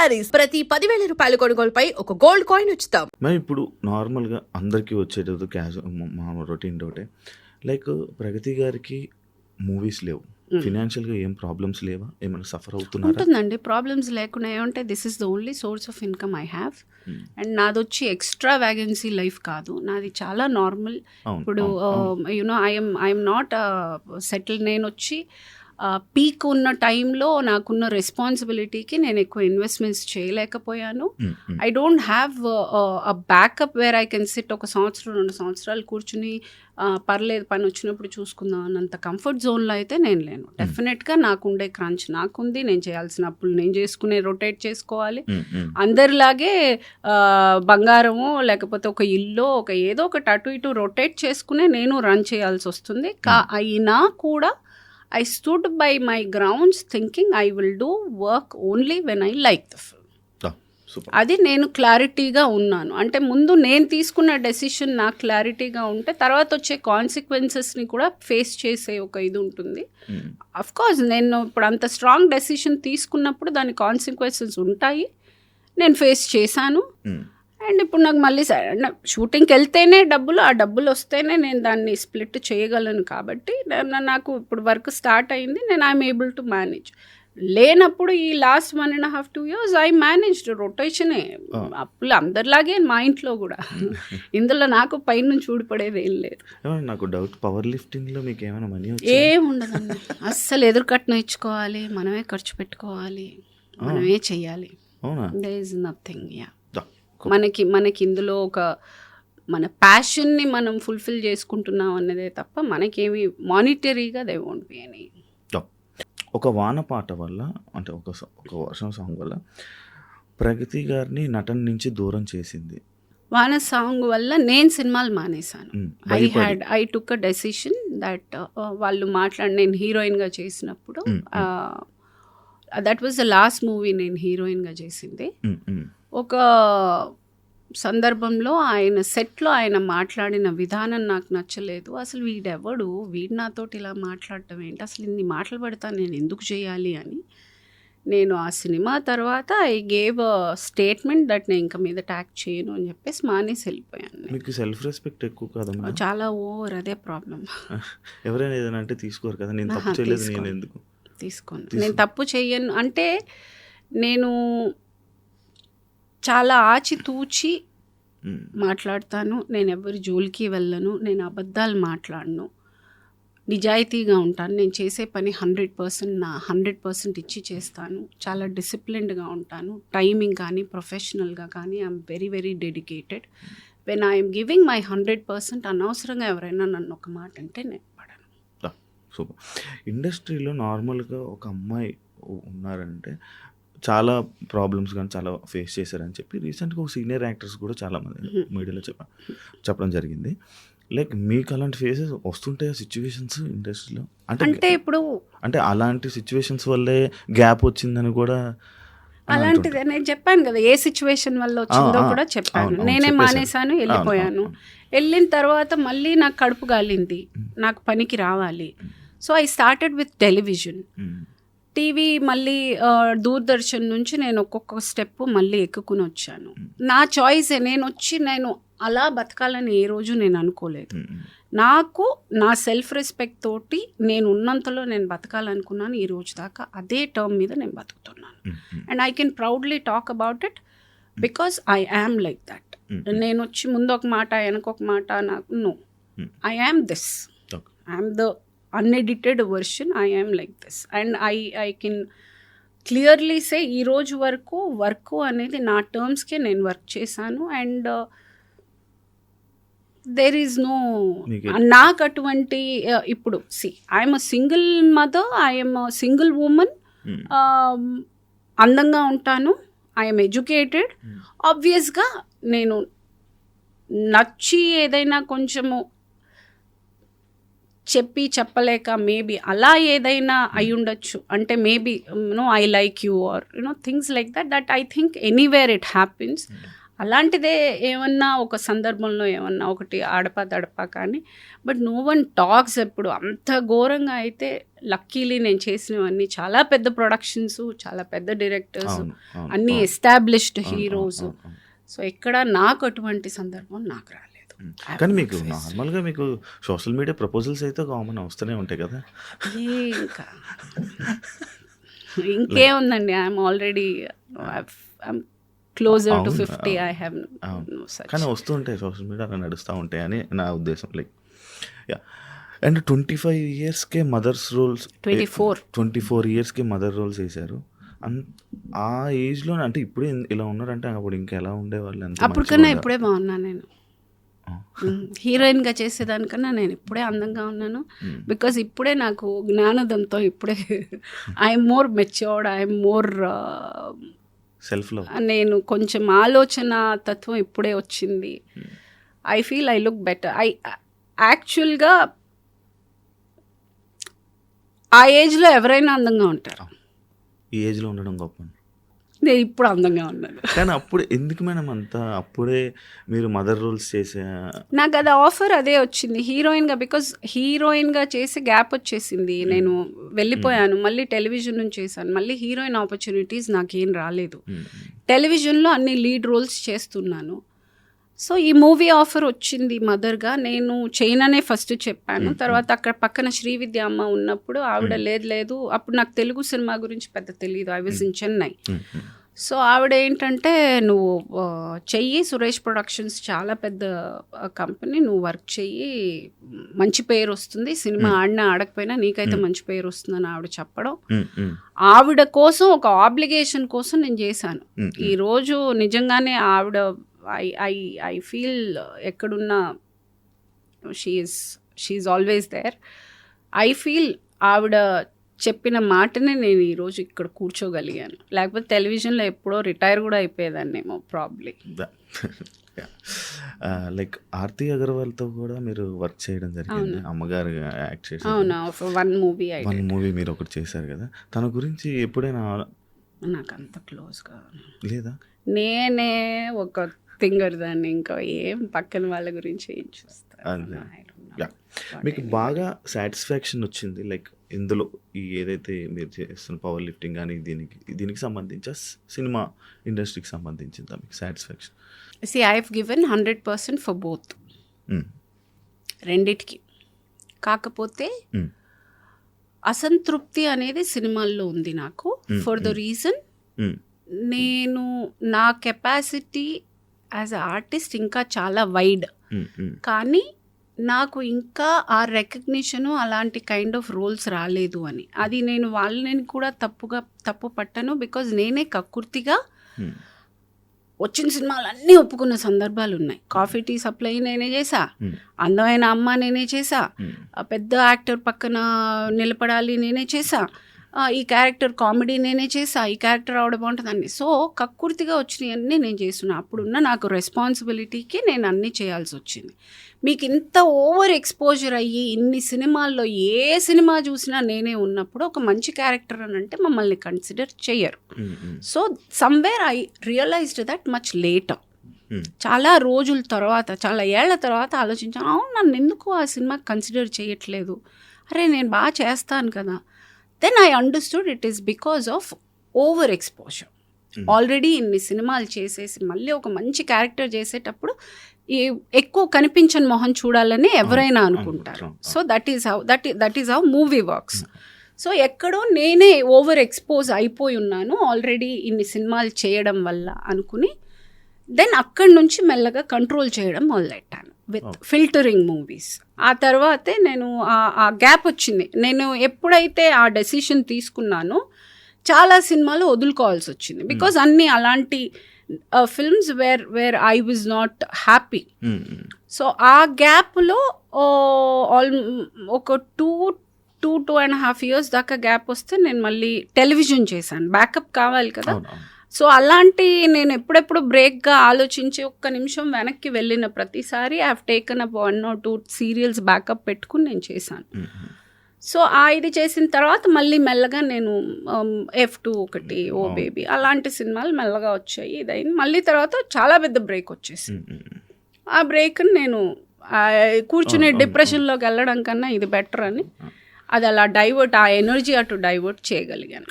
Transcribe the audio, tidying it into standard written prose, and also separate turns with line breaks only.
శారీస్ ప్రతి 10,000 రూపాయల కొనుగోలుపై ఒక గోల్డ్ కాయిన్ ఉచితం.
మరి ఇప్పుడు నార్మల్గా అందరికీ వచ్చేటది మామూలు రొటీన్ డౌటే, లైక్ ప్రగతి గారికి మూవీస్ లేవు, ఫినాన్షియల్గా ఏం ప్రాబ్లమ్స్ లేవా, ఏమైనా సఫర్ అవుతున్నారా?
ఉంటుందండి, ప్రాబ్లమ్స్ లేకుండా ఏమంటే this is the only source of income I have. And నాది వచ్చి ఎక్స్ట్రా వ్యాగెన్సీ లైఫ్ కాదు, నాది చాలా నార్మల్. ఇప్పుడు యునో ఐఎమ్ నాట్ సెటిల్. నేను వచ్చి పీక్ ఉన్న టైంలో నాకున్న రెస్పాన్సిబిలిటీకి నేను ఎక్కువ ఇన్వెస్ట్మెంట్స్ చేయలేకపోయాను. I don't have a backup where I can SIT ఒక సంవత్సరం 2 సంవత్సరాలు కూర్చుని పర్లేదు పని వచ్చినప్పుడు చూసుకుందాం అన్నంత కంఫర్ట్ జోన్లో అయితే నేను లేను. డెఫినెట్గా నాకుండే క్రంచ్ నాకుంది, నేను చేయాల్సిన అప్పులు నేను చేసుకునే రొటేట్ చేసుకోవాలి. అందరిలాగే బంగారము లేకపోతే ఒక ఇల్లు ఒక ఏదో ఒకటి అటు ఇటు రొటేట్ చేసుకునే నేను రన్ చేయాల్సి వస్తుంది. అయినా కూడా I stood by my grounds thinking I will do work only when I like the film. అది నేను క్లారిటీగా ఉన్నాను. అంటే ముందు నేను తీసుకున్న డెసిషన్ నాకు క్లారిటీగా ఉంటే తర్వాత వచ్చే కాన్సిక్వెన్సెస్ని కూడా ఫేస్ చేసే ఒక ఇది ఉంటుంది. అఫ్ కోర్స్ నేను ఇప్పుడు అంత స్ట్రాంగ్ డెసిషన్ తీసుకున్నప్పుడు దాని కాన్సిక్వెన్సెస్ ఉంటాయి, నేను ఫేస్ చేశాను. అండ్ ఇప్పుడు నాకు మళ్ళీ షూటింగ్కి వెళ్తేనే ఆ డబ్బులు వస్తేనే నేను దాన్ని స్ప్లిట్ చేయగలను. కాబట్టి నాకు ఇప్పుడు వర్క్ స్టార్ట్ అయింది, నేను ఐఎమ్ ఏబుల్ టు మేనేజ్. లేనప్పుడు ఈ లాస్ట్ 1.5 2 years ఐ మేనేజ్డ్ రొటేషనే. అప్పులు అందరిలాగే మా ఇంట్లో కూడా. ఇందులో నాకు పైనుంచి ఊడిపడేది ఏం లేదు.
నాకు డౌట్, పవర్ లిఫ్టింగ్లో మీకు ఏమైనా మనీ
ఏముండదండి, అస్సలు ఎదురుకట్నం ఇచ్చుకోవాలి, మనమే ఖర్చు పెట్టుకోవాలి, మనమే చెయ్యాలి. There is nothing. యా, మనకి ఇందులో ఒక మన ప్యాషన్ని మనం ఫుల్ఫిల్ చేసుకుంటున్నాం అన్నదే తప్ప మనకేమి మానిటరీగా దే వోంట్ బి ఎనీ.
ఒక వాన పాట వల్ల అంటే ఒక వర్షం సాంగ్ వల్ల ప్రగతి గారిని నటన నుంచి దూరం చేసింది.
వాన సాంగ్ వల్ల నేను సినిమాలు మానేశాను. I took a decision that వాళ్ళు నేను హీరోయిన్గా చేసినప్పుడు that was the last movie నేను హీరోయిన్గా చేసింది. ఒక సందర్భంలో ఆయన మాట్లాడిన విధానం నాకు నచ్చలేదు. అసలు వీడు నాతోటి ఇలా మాట్లాడటం ఏంటి, అసలు ఇన్ని మాటలు పడతా నేను ఎందుకు చేయాలి అని నేను ఆ సినిమా తర్వాత I gave a statement that నేను ఇంకా మీద ట్యాక్ చేయను అని చెప్పేసి మానేసి వెళ్ళిపోయాను.
మీకు సెల్ఫ్ రెస్పెక్ట్ ఎక్కువ కదా?
చాలా ఓవర్, అదే ప్రాబ్లం.
ఎవరైనా ఏదైనా అంటే తీసుకోరు కదా, నేను తప్పు చేయలేదు, నేను ఎందుకు
తీసుకోను, నేను తప్పు చేయను అంటే నేను చాలా ఆచితూచి మాట్లాడతాను. నేను ఎవరి జోలికి వెళ్ళను, నేను అబద్ధాలు మాట్లాడను, నిజాయితీగా ఉంటాను. నేను చేసే పని 100% నా 100% ఇచ్చి చేస్తాను. చాలా డిసిప్లిన్డ్గా ఉంటాను. టైమింగ్ కానీ ప్రొఫెషనల్గా కానీ I'm very very dedicated. When I'm giving my 100%, అనవసరంగా ఎవరైనా నన్ను ఒక మాట అంటే నేను పడను.
సూపర్. ఇండస్ట్రీలో నార్మల్గా ఒక అమ్మాయి ఉన్నారంటే చాలా ప్రాబ్లమ్స్ కానీ చాలా ఫేస్ చేశారని చెప్పి రీసెంట్గా ఒక సీనియర్ యాక్టర్స్ కూడా చాలామంది మీడియాలో చెప్పడం జరిగింది. లైక్ మీకు అలాంటి ఫేసెస్ వస్తుంటాయి సిచ్యువేషన్స్ ఇండస్ట్రీలో? అంటే
ఇప్పుడు
అంటే అలాంటి సిచ్యువేషన్స్ వల్లే గ్యాప్ వచ్చిందని కూడా
అలాంటిది నేను చెప్పాను కదా, ఏ సిచ్యువేషన్ వల్ల వచ్చిందో కూడా చెప్పాను. నేనే మానేశాను, వెళ్ళిపోయాను. వెళ్ళిన తర్వాత మళ్ళీ నాకు కడుపు గాలింది, నాకు పనికి రావాలి. So I started with television. TV మళ్ళీ దూరదర్శన్ నుంచి నేను ఒక్కొక్క స్టెప్ మళ్ళీ ఎక్కుకుని వచ్చాను. నా చాయిస్. నేను అలా బతకాలని ఏ రోజు నేను అనుకోలేదు. నాకు నా సెల్ఫ్ రెస్పెక్ట్ తోటి నేను ఉన్నంతలో నేను బతకాలనుకున్నాను. ఈ రోజు దాకా అదే టర్మ్ మీద నేను బతుకుతున్నాను. And I can proudly talk about it because I am like that. నేను వచ్చి ముందు ఒక మాట వెనకొక మాట, నాకు no, I am this, I am the unedited version, I am like this. And I can clearly say ఈ రోజు వరకు వర్క్ అనేది నా టర్మ్స్కే నేను వర్క్ చేశాను. అండ్ దేర్ ఈజ్ నో నాకు అటువంటి ఇప్పుడు I'm a single mother, I'm a single women, అందంగా ఉంటాను, ఐఎమ్ ఎడ్యుకేటెడ్. ఆబ్వియస్గా నేను నచ్చి ఏదైనా కొంచెము చెప్పలేక మేబీ అలా ఏదైనా అయి ఉండొచ్చు. అంటే maybe I like you or things like that I think anywhere it happens. అలాంటిదే ఏమన్నా ఒక సందర్భంలో ఏమన్నా ఒకటి ఆడపా దడపా కానీ, బట్ నో వన్ టాక్స్ ఎప్పుడు. అంత ఘోరంగా అయితే లక్కీలీ నేను చేసినవన్నీ చాలా పెద్ద ప్రొడక్షన్స్, చాలా పెద్ద డైరెక్టర్స్, అన్నీ ఎస్టాబ్లిష్డ్ హీరోస్. సో ఎక్కడ నాకు అటువంటి సందర్భం నాకు రాలేదు.
కానీ మీకు నార్మల్గా మీకు సోషల్ మీడియా ప్రపోజల్స్ అయితే కామన్ వస్తూనే ఉంటాయి కదా.
ఇంకా ఇంకేముందండి, I'm already closer to 50. I have no such.
కానీ వస్తూ ఉంటాయి సోషల్ మీడియా, అలా నడుస్తూ ఉంటాయి అని నా ఉద్దేశం. Like yeah. అండ్ 25 ఇయర్స్కే మదర్స్ రోల్స్, 24 ఇయర్స్కి మదర్ రోల్స్ వేశారు. ఆ ఏజ్లో అంటే ఇప్పుడే ఇలా ఉన్నారంటే అప్పుడు ఇంకా ఎలా ఉండేవాళ్ళు?
అప్పుడు కన్నా ఇప్పుడే బాగున్నాను నేను. హీరోయిన్గా చేసేదానికన్నా నేను ఇప్పుడే అందంగా ఉన్నాను. బికాజ్ ఇప్పుడే నాకు జ్ఞానోదంతో ఇప్పుడే I'm more matured, I'm more
self love.
నేను కొంచెం ఆలోచన తత్వం ఇప్పుడే వచ్చింది. I feel I look better. యాక్చువల్గా ఆ ఏజ్లో ఎవరైనా అందంగా ఉంటారు.
ఈ ఏజ్లో ఉండడం గొప్ప.
నేను ఇప్పుడు అందంగా ఉన్నాను.
కానీ అప్పుడు ఎందుకు మేడం అంతా అప్పుడే మీరు మదర్ రోల్స్ చేసే?
నాకు అది ఆఫర్ అదే వచ్చింది హీరోయిన్గా. బికాజ్ హీరోయిన్గా చేసి గ్యాప్ వచ్చేసింది, నేను వెళ్ళిపోయాను. మళ్ళీ టెలివిజన్ నుంచి చేశాను, మళ్ళీ హీరోయిన్ ఆపర్చునిటీస్ నాకేం రాలేదు. టెలివిజన్లో అన్ని లీడ్ రోల్స్ చేస్తున్నాను. సో ఈ మూవీ ఆఫర్ వచ్చింది మదర్గా. నేను చేయననే ఫస్ట్ చెప్పాను. తర్వాత అక్కడ పక్కన శ్రీవిద్య అమ్మ ఉన్నప్పుడు ఆవిడ లేదు, అప్పుడు నాకు తెలుగు సినిమా గురించి పెద్ద తెలియదు. I was in Chennai. So ఆవిడ ఏంటంటే, నువ్వు చెయ్యి, సురేష్ ప్రొడక్షన్స్ చాలా పెద్ద కంపెనీ, నువ్వు వర్క్ చెయ్యి, మంచి పేరు వస్తుంది, సినిమా ఆడినా ఆడకపోయినా నీకైతే మంచి పేరు వస్తుందని ఆవిడ చెప్పడం. ఆవిడ కోసం ఒక ఆబ్లిగేషన్ కోసం నేను చేశాను. ఈరోజు నిజంగానే ఆవిడ I feel ఎక్కడున్నా she is always there. I feel ఆవిడ చెప్పిన మాటనే నేను ఈరోజు ఇక్కడ కూర్చోగలిగాను. లేకపోతే టెలివిజన్లో ఎప్పుడో రిటైర్ కూడా అయిపోయేదాన్నేమో ప్రాబ్లీ.
లైక్ ఆర్తి అగర్వాల్తో కూడా మీరు వర్క్ చేయడం జరిగింది, అమ్మగారు యాక్ట్ చేసి.
అవునా, వన్ మూవీ
మీరు ఒకటి చేశారు కదా. తన గురించి ఎప్పుడైనా?
నాకు అంత క్లోజ్గా
లేదా,
నేనే ఒక థింగర్ దాన్ని, ఇంకా ఏం పక్కన వాళ్ళ గురించి ఏం చూస్తాను.
మీకు బాగా సాటిస్ఫాక్షన్ వచ్చింది లైక్ ఇందులో ఈ ఏదైతే మీరు చేస్తున్న పవర్ లిఫ్టింగ్ కానీ దీనికి సంబంధించి సినిమా ఇండస్ట్రీకి సంబంధించిందా మీకు satisfaction?
I have given 100% for both, రెండిటికి. కాకపోతే అసంతృప్తి అనేది సినిమాల్లో ఉంది నాకు. ఫర్ ద రీజన్, నేను నా కెపాసిటీ యాజ్ అ ఆర్టిస్ట్ ఇంకా చాలా వైడ్, కానీ నాకు ఇంకా ఆ రికగ్నిషను అలాంటి కైండ్ ఆఫ్ రోల్స్ రాలేదు అని. అది నేను వాళ్ళని కూడా తప్పు పట్టను. బికాజ్ నేనే కక్కుర్తిగా వచ్చిన సినిమాలన్నీ ఒప్పుకున్న సందర్భాలు ఉన్నాయి. కాఫీ టీ సప్లై నేనే చేసా, అందమైన అమ్మ నేనే చేసా, పెద్ద యాక్టర్ పక్కన నిలబడాలి నేనే చేసా, ఈ క్యారెక్టర్ కామెడీ నేనే చేసా, ఈ క్యారెక్టర్ ఆవిడ బాగుంటుందండి. సో కక్కుర్తిగా వచ్చినవన్నీ నేను చేస్తున్నా. అప్పుడున్న నాకు రెస్పాన్సిబిలిటీకి నేను అన్నీ చేయాల్సి వచ్చింది. మీకు ఇంత ఓవర్ ఎక్స్పోజర్ అయ్యి ఇన్ని సినిమాల్లో ఏ సినిమా చూసినా నేనే ఉన్నప్పుడు ఒక మంచి క్యారెక్టర్ అని అంటే మమ్మల్ని కన్సిడర్ చెయ్యరు. So somewhere I realised that much later. చాలా రోజుల తర్వాత, చాలా ఏళ్ల తర్వాత ఆలోచించాను, అవును నన్ను ఎందుకు ఆ సినిమా కన్సిడర్ చేయట్లేదు, అరే నేను బాగా చేస్తాను కదా. Then I understood it is because of over exposure. Already ఇన్ని సినిమాలు చేసేసి మళ్ళీ ఒక మంచి క్యారెక్టర్ చేసేటప్పుడు ఎక్కువ కనిపించని మొహం చూడాలని ఎవరైనా అనుకుంటారు. So that is how movie works. So ఎక్కడో నేనే ఓవర్ ఎక్స్పోజ్ అయిపోయి ఉన్నాను ఆల్రెడీ ఇన్ని సినిమాలు చేయడం వల్ల అనుకుని, దెన్ అక్కడి నుంచి మెల్లగా కంట్రోల్ చేయడం మొదలెట్టాను విత్ ఫిల్టరింగ్ మూవీస్. ఆ తర్వాతే నేను ఆ గ్యాప్ వచ్చింది. నేను ఎప్పుడైతే ఆ డెసిషన్ తీసుకున్నానో చాలా సినిమాలు వదులుకోవాల్సి వచ్చింది. బికాజ్ అన్నీ అలాంటి films where I was not happy. So ఆ గ్యాప్లో ఒక 2.5 years దాకా గ్యాప్ వస్తే నేను మళ్ళీ టెలివిజన్ చేశాను. బ్యాకప్ కావాలి కదా. సో అలాంటి నేను ఎప్పుడెప్పుడు బ్రేక్గా ఆలోచించి ఒక్క నిమిషం వెనక్కి వెళ్ళిన ప్రతిసారి I have taken up 1 or 2 serials backup పెట్టుకుని నేను చేశాను. సో ఆ ఇది చేసిన తర్వాత మళ్ళీ మెల్లగా నేను F2 ఒకటి, ఓ బేబీ అలాంటి సినిమాలు మెల్లగా వచ్చాయి. ఇదైంది మళ్ళీ తర్వాత చాలా పెద్ద బ్రేక్ వచ్చేసి ఆ బ్రేక్ని నేను కూర్చునే డిప్రెషన్లోకి వెళ్ళడం కన్నా ఇది బెటర్ అని అది అలా డైవర్ట్, ఆ ఎనర్జీ అటు డైవర్ట్ చేయగలిగాను.